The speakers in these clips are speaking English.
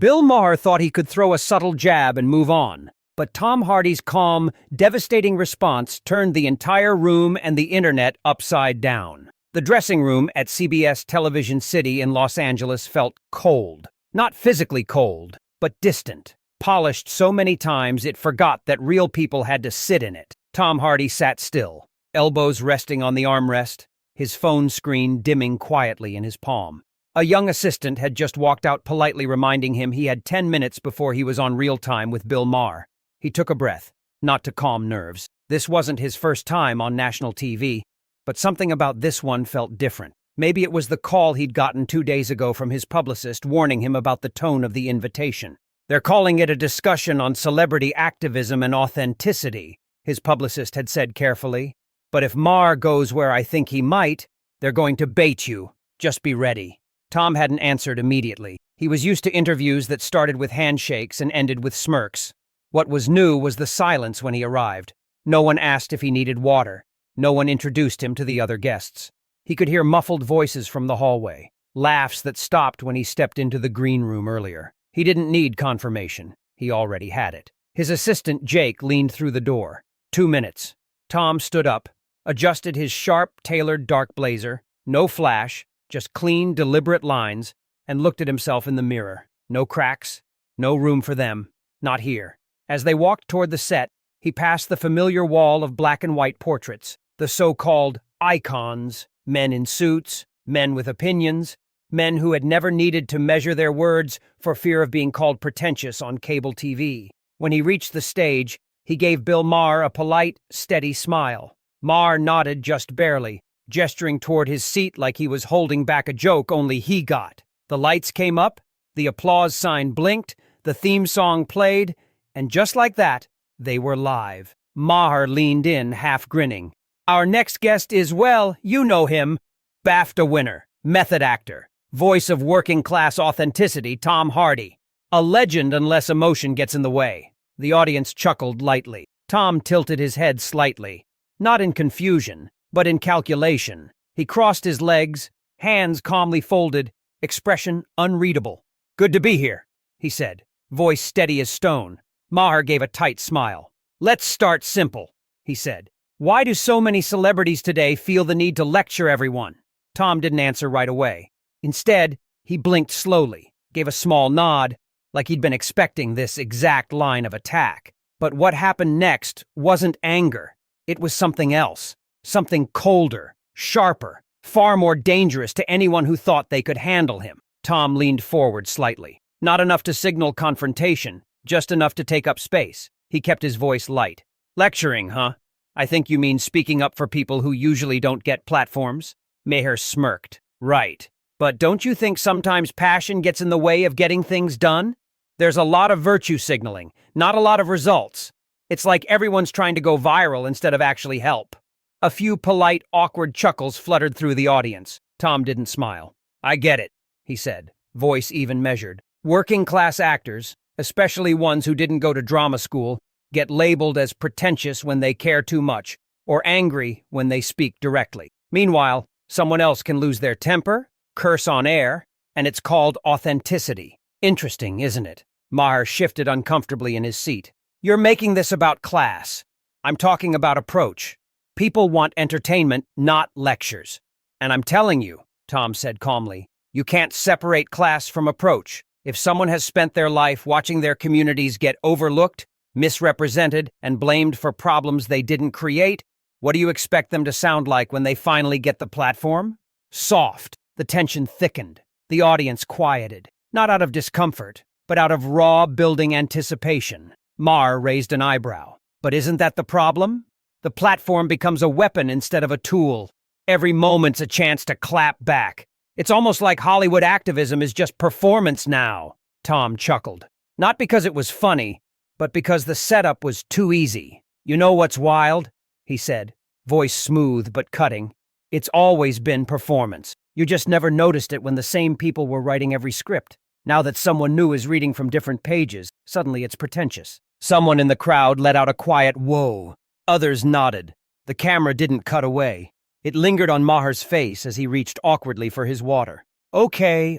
Bill Maher thought he could throw a subtle jab and move on, but Tom Hardy's calm, devastating response turned the entire room and the internet upside down. The dressing room at CBS Television City in Los Angeles felt cold. Not physically cold, but distant. Polished so many times it forgot that real people had to sit in it. Tom Hardy sat still, elbows resting on the armrest, his phone screen dimming quietly in his palm. A young assistant had just walked out politely reminding him he had 10 minutes before he was on real time with Bill Maher. He took a breath, not to calm nerves. This wasn't his first time on national TV, but something about this one felt different. Maybe it was the call he'd gotten 2 days ago from his publicist warning him about the tone of the invitation. "They're calling it a discussion on celebrity activism and authenticity," his publicist had said carefully. "But if Maher goes where I think he might, they're going to bait you. Just be ready." Tom hadn't answered immediately. He was used to interviews that started with handshakes and ended with smirks. What was new was the silence when he arrived. No one asked if he needed water. No one introduced him to the other guests. He could hear muffled voices from the hallway, laughs that stopped when he stepped into the green room earlier. He didn't need confirmation. He already had it. His assistant, Jake, leaned through the door. 2 minutes. Tom stood up, adjusted his sharp, tailored dark blazer, no flash, just clean, deliberate lines, and looked at himself in the mirror. No cracks, no room for them, not here. As they walked toward the set, he passed the familiar wall of black and white portraits, the so-called icons, men in suits, men with opinions, men who had never needed to measure their words for fear of being called pretentious on cable TV. When he reached the stage, he gave Bill Maher a polite, steady smile. Maher nodded just barely, gesturing toward his seat like he was holding back a joke only he got. The lights came up, the applause sign blinked, the theme song played, and just like that, they were live. Maher leaned in, half grinning. "Our next guest is, well, you know him, BAFTA winner, method actor, voice of working-class authenticity, Tom Hardy. A legend unless emotion gets in the way." The audience chuckled lightly. Tom tilted his head slightly, not in confusion, but in calculation. He crossed his legs, hands calmly folded, expression unreadable. "Good to be here," he said, voice steady as stone. Maher gave a tight smile. "Let's start simple," he said. "Why do so many celebrities today feel the need to lecture everyone?" Tom didn't answer right away. Instead, he blinked slowly, gave a small nod, like he'd been expecting this exact line of attack. But what happened next wasn't anger. It was something else. Something colder, sharper, far more dangerous to anyone who thought they could handle him. Tom leaned forward slightly. Not enough to signal confrontation, just enough to take up space. He kept his voice light. "Lecturing, huh? I think you mean speaking up for people who usually don't get platforms?" Maher smirked. "Right. But don't you think sometimes passion gets in the way of getting things done? There's a lot of virtue signaling, not a lot of results. It's like everyone's trying to go viral instead of actually help." A few polite, awkward chuckles fluttered through the audience. Tom didn't smile. "I get it," he said, voice even measured. "Working-class actors, especially ones who didn't go to drama school, get labeled as pretentious when they care too much, or angry when they speak directly. Meanwhile, someone else can lose their temper, curse on air, and it's called authenticity. Interesting, isn't it?" Maher shifted uncomfortably in his seat. "You're making this about class. I'm talking about approach. People want entertainment, not lectures. And I'm telling you," Tom said calmly, "you can't separate class from approach. If someone has spent their life watching their communities get overlooked, misrepresented, and blamed for problems they didn't create, what do you expect them to sound like when they finally get the platform? Soft." The tension thickened. The audience quieted, not out of discomfort, but out of raw building anticipation. Maher raised an eyebrow. "But isn't that the problem? The platform becomes a weapon instead of a tool. Every moment's a chance to clap back. It's almost like Hollywood activism is just performance now." Tom chuckled. Not because it was funny, but because the setup was too easy. "You know what's wild?" he said, voice smooth but cutting. "It's always been performance. You just never noticed it when the same people were writing every script. Now that someone new is reading from different pages, suddenly it's pretentious." Someone in the crowd let out a quiet whoa. Others nodded. The camera didn't cut away. It lingered on Maher's face as he reached awkwardly for his water. Okay.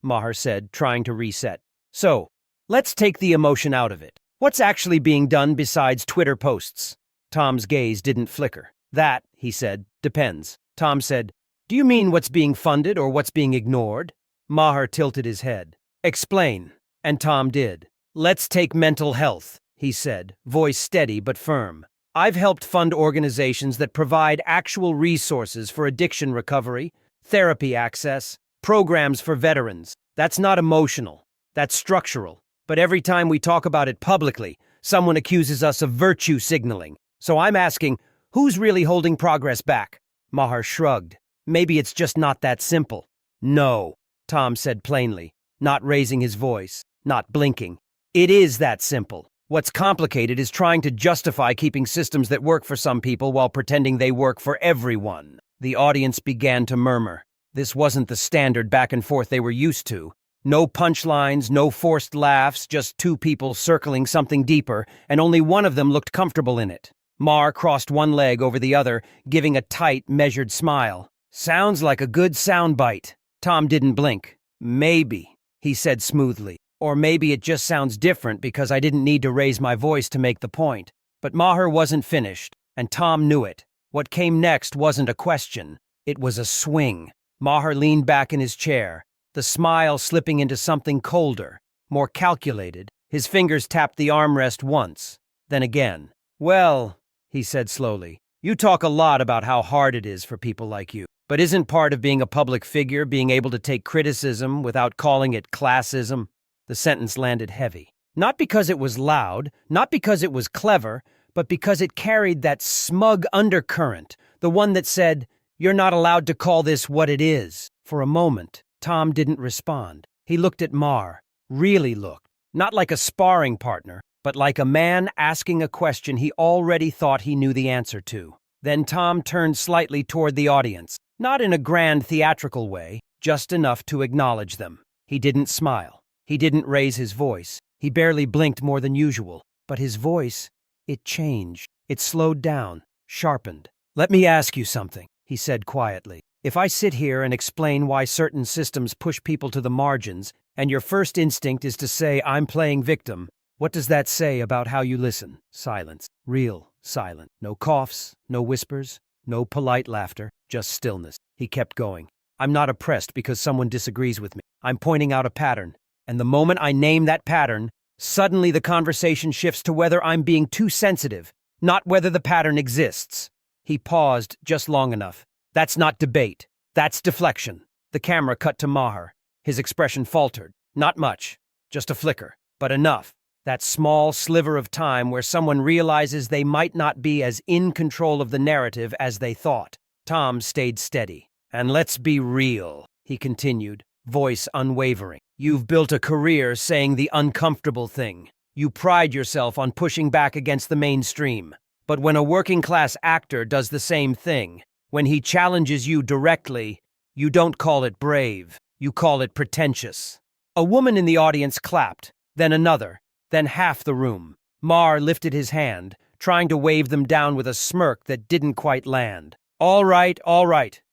Maher said, trying to reset. So, let's take the emotion out of it. What's actually being done besides Twitter posts? Tom's gaze didn't flicker. That, he said, depends. Tom said, do you mean what's being funded or what's being ignored? Maher tilted his head. Explain. And Tom did. Let's take mental health, he said, voice steady but firm. I've helped fund organizations that provide actual resources for addiction recovery, therapy access, programs for veterans. That's not emotional. That's structural. But every time we talk about it publicly, someone accuses us of virtue signaling. So I'm asking, who's really holding progress back? Maher shrugged. Maybe it's just not that simple. No, Tom said plainly, not raising his voice, not blinking. It is that simple. What's complicated is trying to justify keeping systems that work for some people while pretending they work for everyone. The audience began to murmur. This wasn't the standard back and forth they were used to. No punchlines, no forced laughs, just two people circling something deeper, and only one of them looked comfortable in it. Maher crossed one leg over the other, giving a tight, measured smile. Sounds like a good soundbite. Tom didn't blink. Maybe, he said smoothly. Or maybe it just sounds different because I didn't need to raise my voice to make the point. But Maher wasn't finished, and Tom knew it. What came next wasn't a question. It was a swing. Maher leaned back in his chair, the smile slipping into something colder, more calculated. His fingers tapped the armrest once, then again. Well, he said slowly, you talk a lot about how hard it is for people like you. But isn't part of being a public figure being able to take criticism without calling it classism? The sentence landed heavy. Not because it was loud, not because it was clever, but because it carried that smug undercurrent, the one that said, you're not allowed to call this what it is. For a moment, Tom didn't respond. He looked at Maher, really looked, not like a sparring partner, but like a man asking a question he already thought he knew the answer to. Then Tom turned slightly toward the audience, not in a grand theatrical way, just enough to acknowledge them. He didn't smile. He didn't raise his voice. He barely blinked more than usual. But his voice, it changed. It slowed down, sharpened. Let me ask you something, he said quietly. If I sit here and explain why certain systems push people to the margins, and your first instinct is to say I'm playing victim, what does that say about how you listen? Silence. Real silence. No coughs, no whispers, no polite laughter, just stillness. He kept going. I'm not oppressed because someone disagrees with me. I'm pointing out a pattern. And the moment I name that pattern, suddenly the conversation shifts to whether I'm being too sensitive, not whether the pattern exists. He paused just long enough. That's not debate. That's deflection. The camera cut to Maher. His expression faltered. Not much. Just a flicker. But enough. That small sliver of time where someone realizes they might not be as in control of the narrative as they thought. Tom stayed steady. And let's be real, he continued, voice unwavering. You've built a career saying the uncomfortable thing. You pride yourself on pushing back against the mainstream. But when a working-class actor does the same thing, when he challenges you directly, you don't call it brave. You call it pretentious. A woman in the audience clapped, then another, then half the room. Maher lifted his hand, trying to wave them down with a smirk that didn't quite land. All right,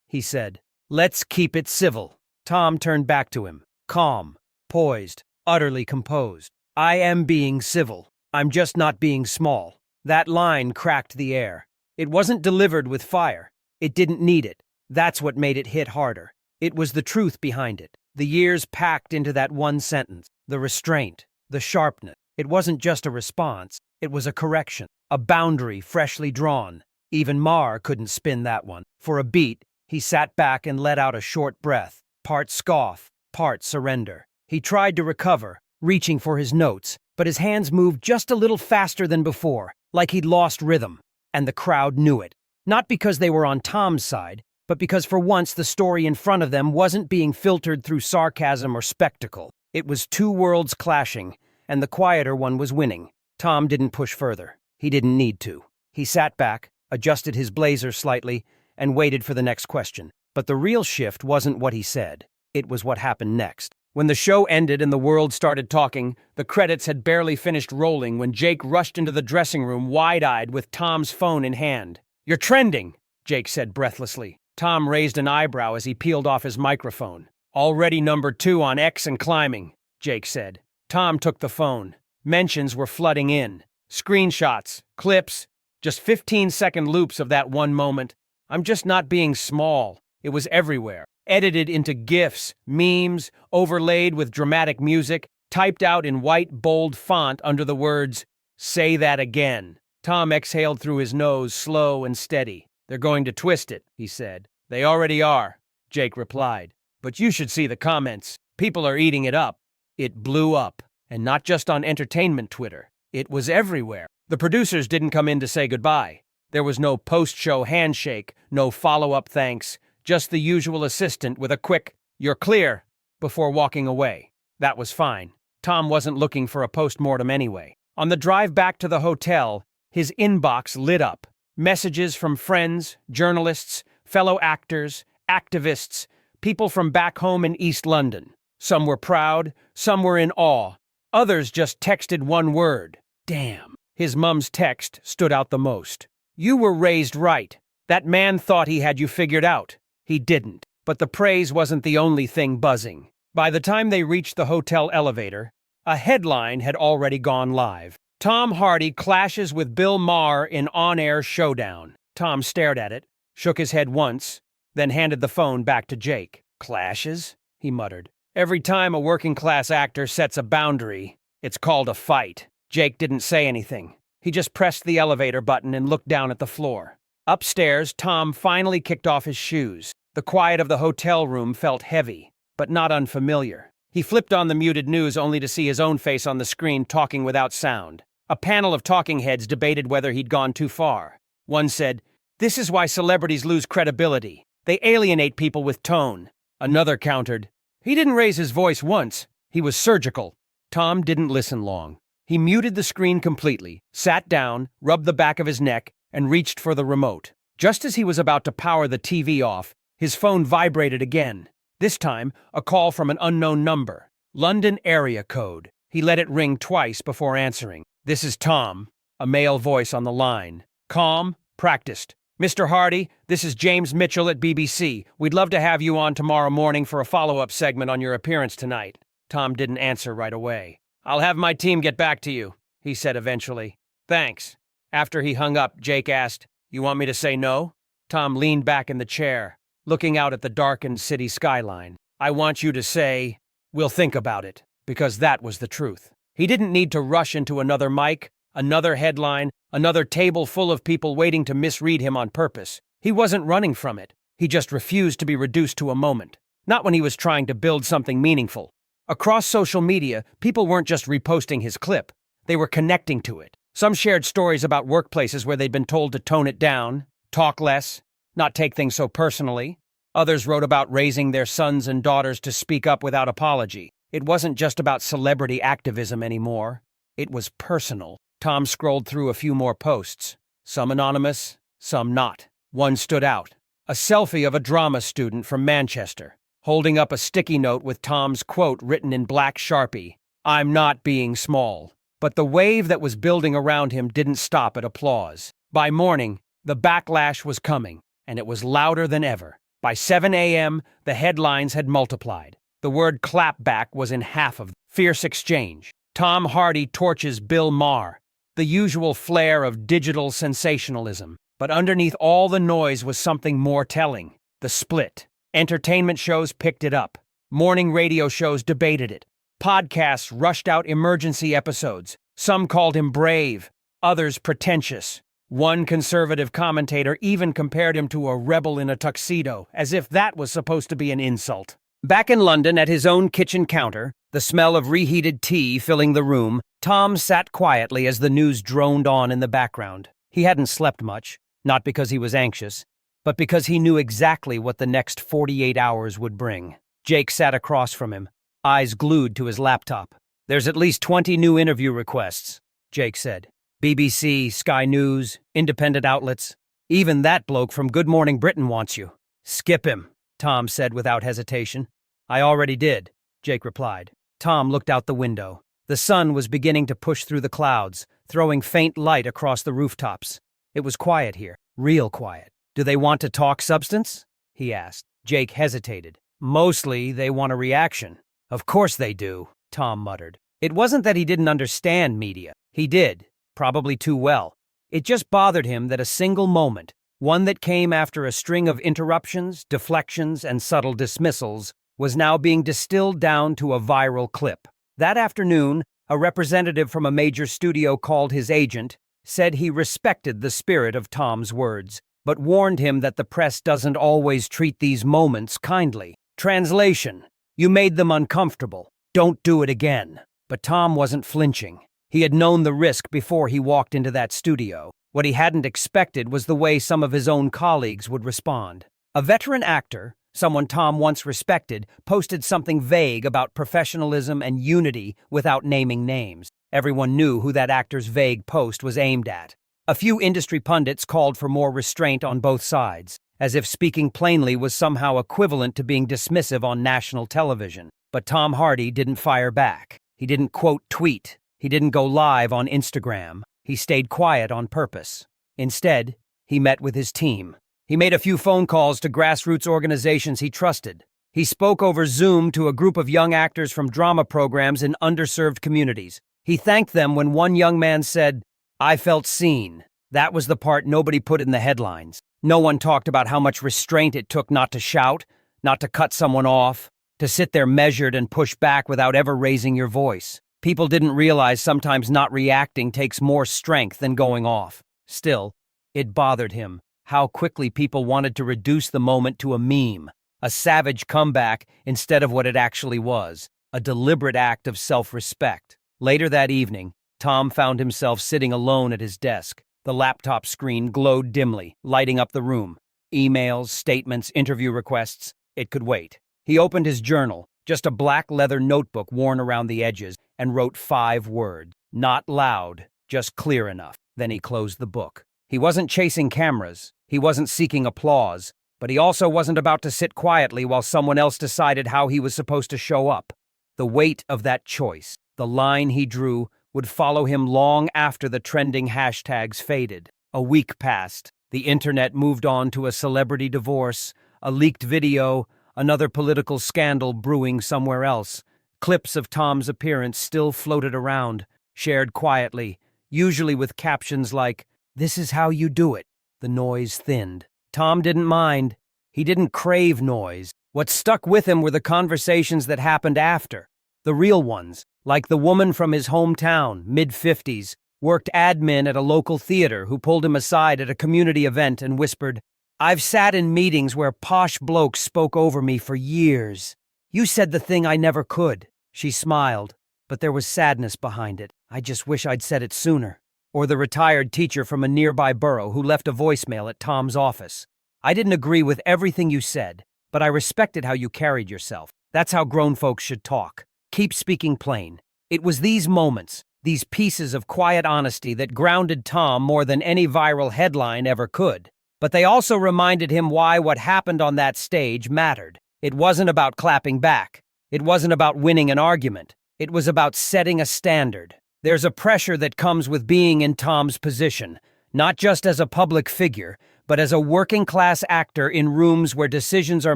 he said. Let's keep it civil. Tom turned back to him, calm, poised, utterly composed. I am being civil. I'm just not being small. That line cracked the air. It wasn't delivered with fire. It didn't need it. That's what made it hit harder. It was the truth behind it. The years packed into that one sentence. The restraint, the sharpness. It wasn't just a response. It was a correction, a boundary freshly drawn. Even Maher couldn't spin that one. For a beat, he sat back and let out a short breath, part scoff, part surrender. He tried to recover, reaching for his notes, but his hands moved just a little faster than before, like he'd lost rhythm. And the crowd knew it. Not because they were on Tom's side, but because for once the story in front of them wasn't being filtered through sarcasm or spectacle. It was two worlds clashing, and the quieter one was winning. Tom didn't push further. He didn't need to. He sat back, adjusted his blazer slightly, and waited for the next question. But the real shift wasn't what he said. It was what happened next. When the show ended and the world started talking, the credits had barely finished rolling when Jake rushed into the dressing room wide-eyed with Tom's phone in hand. "You're trending," Jake said breathlessly. Tom raised an eyebrow as he peeled off his microphone. Already #2 on X and climbing, Jake said. Tom took the phone. Mentions were flooding in. Screenshots, clips, just 15-second loops of that one moment. I'm just not being small. It was everywhere. Edited into GIFs, memes, overlaid with dramatic music, typed out in white, bold font under the words, "Say that again." Tom exhaled through his nose, slow and steady. "They're going to twist it," he said. "They already are," Jake replied. "But you should see the comments. People are eating it up." It blew up, and not just on entertainment Twitter. It was everywhere. The producers didn't come in to say goodbye. There was no post-show handshake, no follow-up thanks, just the usual assistant with a quick, "You're clear," before walking away. That was fine. Tom wasn't looking for a post-mortem anyway. On the drive back to the hotel, his inbox lit up. Messages from friends, journalists, fellow actors, activists, people from back home in East London. Some were proud, some were in awe. Others just texted one word: "Damn." His mum's text stood out the most. "You were raised right. That man thought he had you figured out. He didn't." But the praise wasn't the only thing buzzing. By the time they reached the hotel elevator, a headline had already gone live. Tom Hardy clashes with Bill Maher in on-air showdown. Tom stared at it, shook his head once, then handed the phone back to Jake. "Clashes?" he muttered. "Every time a working-class actor sets a boundary, it's called a fight." Jake didn't say anything. He just pressed the elevator button and looked down at the floor. Upstairs, Tom finally kicked off his shoes. The quiet of the hotel room felt heavy, but not unfamiliar. He flipped on the muted news only to see his own face on the screen talking without sound. A panel of talking heads debated whether he'd gone too far. One said, "This is why celebrities lose credibility. They alienate people with tone." Another countered, "He didn't raise his voice once. He was surgical." Tom didn't listen long. He muted the screen completely, sat down, rubbed the back of his neck, and reached for the remote. Just as he was about to power the TV off, his phone vibrated again. This time, a call from an unknown number. London area code. He let it ring twice before answering. "This is Tom," a male voice on the line. Calm, practiced. "Mr. Hardy, this is James Mitchell at BBC. We'd love to have you on tomorrow morning for a follow-up segment on your appearance tonight." Tom didn't answer right away. "I'll have my team get back to you," he said eventually. "Thanks." After he hung up, Jake asked, "You want me to say no?" Tom leaned back in the chair, looking out at the darkened city skyline. "I want you to say, 'We'll think about it,' because that was the truth." He didn't need to rush into another mic, another headline, another table full of people waiting to misread him on purpose. He wasn't running from it. He just refused to be reduced to a moment. Not when he was trying to build something meaningful. Across social media, people weren't just reposting his clip. They were connecting to it. Some shared stories about workplaces where they'd been told to tone it down, talk less, not take things so personally. Others wrote about raising their sons and daughters to speak up without apology. It wasn't just about celebrity activism anymore. It was personal. Tom scrolled through a few more posts. Some anonymous, some not. One stood out. A selfie of a drama student from Manchester, holding up a sticky note with Tom's quote written in black Sharpie, "I'm not being small." But the wave that was building around him didn't stop at applause. By morning, the backlash was coming, and it was louder than ever. By 7 a.m., the headlines had multiplied. The word clapback was in half of them. Fierce exchange. Tom Hardy torches Bill Maher. The usual flair of digital sensationalism. But underneath all the noise was something more telling. The split. Entertainment shows picked it up. Morning radio shows debated it. Podcasts rushed out emergency episodes. Some called him brave, others pretentious. One conservative commentator even compared him to a rebel in a tuxedo, as if that was supposed to be an insult. Back in London at his own kitchen counter, the smell of reheated tea filling the room, Tom sat quietly as the news droned on in the background. He hadn't slept much, not because he was anxious, but because he knew exactly what the next 48 hours would bring. Jake sat across from him, eyes glued to his laptop. "There's at least 20 new interview requests," Jake said. "BBC, Sky News, independent outlets. Even that bloke from Good Morning Britain wants you." "Skip him," Tom said without hesitation. "I already did," Jake replied. Tom looked out the window. The sun was beginning to push through the clouds, throwing faint light across the rooftops. It was quiet here, real quiet. "Do they want to talk substance?" he asked. Jake hesitated. Mostly, they want a reaction. Of course they do, Tom muttered. It wasn't that he didn't understand media. He did, probably too well. It just bothered him that a single moment, one that came after a string of interruptions, deflections, and subtle dismissals, was now being distilled down to a viral clip. That afternoon, a representative from a major studio called his agent, said he respected the spirit of Tom's words, but warned him that the press doesn't always treat these moments kindly. Translation: you made them uncomfortable. Don't do it again. But Tom wasn't flinching. He had known the risk before he walked into that studio. What he hadn't expected was the way some of his own colleagues would respond. A veteran actor, someone Tom once respected, posted something vague about professionalism and unity without naming names. Everyone knew who that actor's vague post was aimed at. A few industry pundits called for more restraint on both sides, as if speaking plainly was somehow equivalent to being dismissive on national television. But Tom Hardy didn't fire back. He didn't quote tweet. He didn't go live on Instagram. He stayed quiet on purpose. Instead, he met with his team. He made a few phone calls to grassroots organizations he trusted. He spoke over Zoom to a group of young actors from drama programs in underserved communities. He thanked them when one young man said, "I felt seen." That was the part nobody put in the headlines. No one talked about how much restraint it took not to shout, not to cut someone off, to sit there measured and push back without ever raising your voice. People didn't realize sometimes not reacting takes more strength than going off. Still, it bothered him how quickly people wanted to reduce the moment to a meme, a savage comeback instead of what it actually was, a deliberate act of self-respect. Later that evening, Tom found himself sitting alone at his desk. The laptop screen glowed dimly, lighting up the room. Emails, statements, interview requests. It could wait. He opened his journal, just a black leather notebook worn around the edges, and wrote 5 words. Not loud, just clear enough. Then he closed the book. He wasn't chasing cameras. He wasn't seeking applause. But he also wasn't about to sit quietly while someone else decided how he was supposed to show up. The weight of that choice, the line he drew, would follow him long after the trending hashtags faded. A week passed. The internet moved on to a celebrity divorce, a leaked video, another political scandal brewing somewhere else. Clips of Tom's appearance still floated around, shared quietly, usually with captions like, "This is how you do it." The noise thinned. Tom didn't mind. He didn't crave noise. What stuck with him were the conversations that happened after. The real ones, like the woman from his hometown, mid-50s, worked admin at a local theater who pulled him aside at a community event and whispered, "I've sat in meetings where posh blokes spoke over me for years. You said the thing I never could." She smiled, but there was sadness behind it. "I just wish I'd said it sooner." Or the retired teacher from a nearby borough who left a voicemail at Tom's office. "I didn't agree with everything you said, but I respected how you carried yourself. That's how grown folks should talk. Keep speaking plain." It was these moments, these pieces of quiet honesty that grounded Tom more than any viral headline ever could. But they also reminded him why what happened on that stage mattered. It wasn't about clapping back. It wasn't about winning an argument. It was about setting a standard. There's a pressure that comes with being in Tom's position, not just as a public figure, but as a working-class actor in rooms where decisions are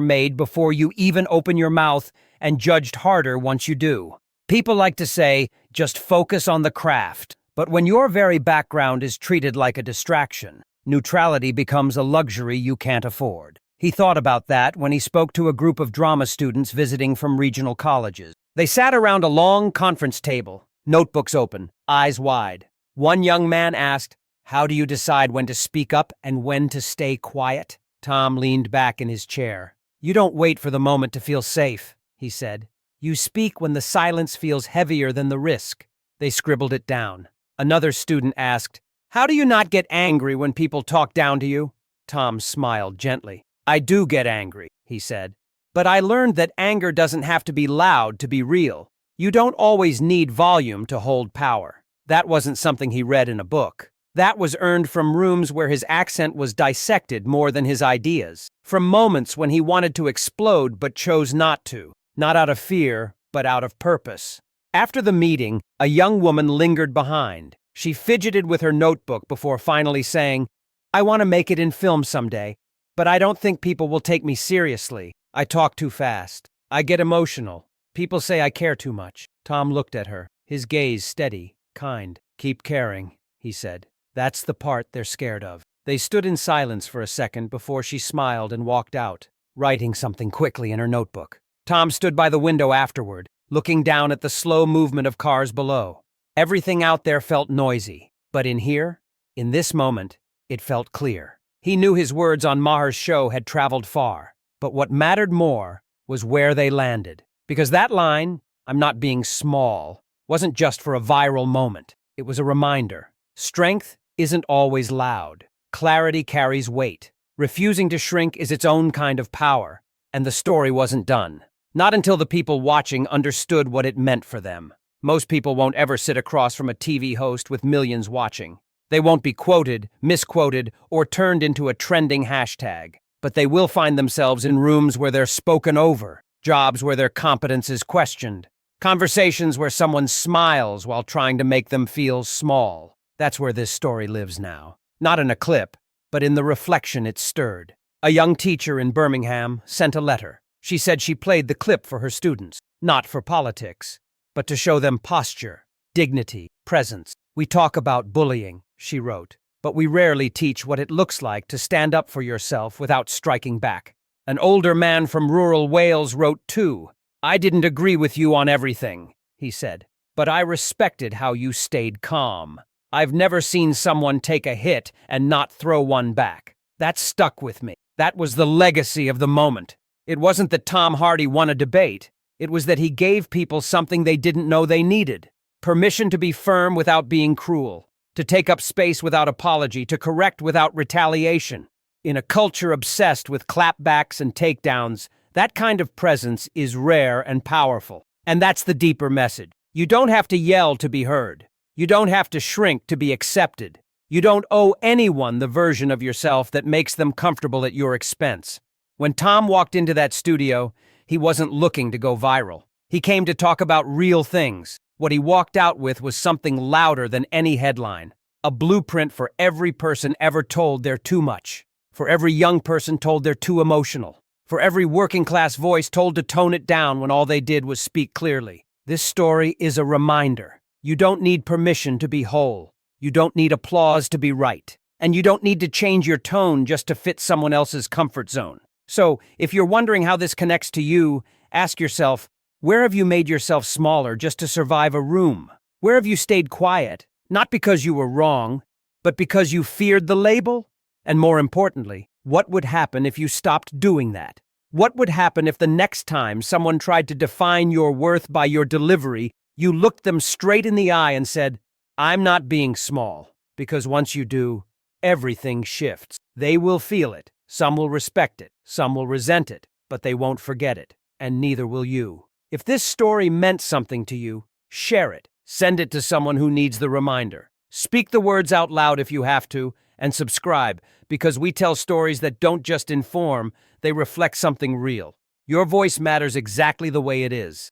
made before you even open your mouth and judged harder once you do. People like to say, just focus on the craft. But when your very background is treated like a distraction, neutrality becomes a luxury you can't afford. He thought about that when he spoke to a group of drama students visiting from regional colleges. They sat around a long conference table, notebooks open, eyes wide. One young man asked, "How do you decide when to speak up and when to stay quiet?" Tom leaned back in his chair. "You don't wait for the moment to feel safe," he said. "You speak when the silence feels heavier than the risk." They scribbled it down. Another student asked, "How do you not get angry when people talk down to you?" Tom smiled gently. "I do get angry," he said. "But I learned that anger doesn't have to be loud to be real. You don't always need volume to hold power." That wasn't something he read in a book. That was earned from rooms where his accent was dissected more than his ideas, from moments when he wanted to explode but chose not to, not out of fear, but out of purpose. After the meeting, a young woman lingered behind. She fidgeted with her notebook before finally saying, "I want to make it in film someday, but I don't think people will take me seriously." I talk too fast. I get emotional. People say I care too much. Tom looked at her, his gaze steady, kind. Keep caring, he said. That's the part they're scared of. They stood in silence for a second before she smiled and walked out, writing something quickly in her notebook. Tom stood by the window afterward, looking down at the slow movement of cars below. Everything out there felt noisy, but in here, in this moment, it felt clear. He knew his words on Maher's show had traveled far, but what mattered more was where they landed. Because that line, "I'm not being small," wasn't just for a viral moment. It was a reminder. Strength isn't always loud. Clarity carries weight. Refusing to shrink is its own kind of power, and the story wasn't done. Not until the people watching understood what it meant for them. Most people won't ever sit across from a TV host with millions watching. They won't be quoted, misquoted, or turned into a trending hashtag. But they will find themselves in rooms where they're spoken over, jobs where their competence is questioned, conversations where someone smiles while trying to make them feel small. That's where this story lives now. Not in a clip, but in the reflection it stirred. A young teacher in Birmingham sent a letter. She said she played the clip for her students, not for politics, but to show them posture, dignity, presence. "We talk about bullying," she wrote, "but we rarely teach what it looks like to stand up for yourself without striking back." An older man from rural Wales wrote too. "I didn't agree with you on everything," he said, "but I respected how you stayed calm. I've never seen someone take a hit and not throw one back. That stuck with me. That was the legacy of the moment. It wasn't that Tom Hardy won a debate. It was that he gave people something they didn't know they needed. Permission to be firm without being cruel, to take up space without apology, to correct without retaliation. In a culture obsessed with clapbacks and takedowns, that kind of presence is rare and powerful. And that's the deeper message. You don't have to yell to be heard. You don't have to shrink to be accepted. You don't owe anyone the version of yourself that makes them comfortable at your expense. When Tom walked into that studio, he wasn't looking to go viral. He came to talk about real things. What he walked out with was something louder than any headline. A blueprint for every person ever told they're too much. For every young person told they're too emotional. For every working-class voice told to tone it down when all they did was speak clearly. This story is a reminder. You don't need permission to be whole. You don't need applause to be right. And you don't need to change your tone just to fit someone else's comfort zone. So, if you're wondering how this connects to you, ask yourself, where have you made yourself smaller just to survive a room? Where have you stayed quiet, not because you were wrong, but because you feared the label? And more importantly, what would happen if you stopped doing that? What would happen if the next time someone tried to define your worth by your delivery, you looked them straight in the eye and said, "I'm not being small," because once you do, everything shifts. They will feel it. Some will respect it. Some will resent it, but they won't forget it. And neither will you. If this story meant something to you, share it. Send it to someone who needs the reminder. Speak the words out loud if you have to, and subscribe, because we tell stories that don't just inform, they reflect something real. Your voice matters exactly the way it is.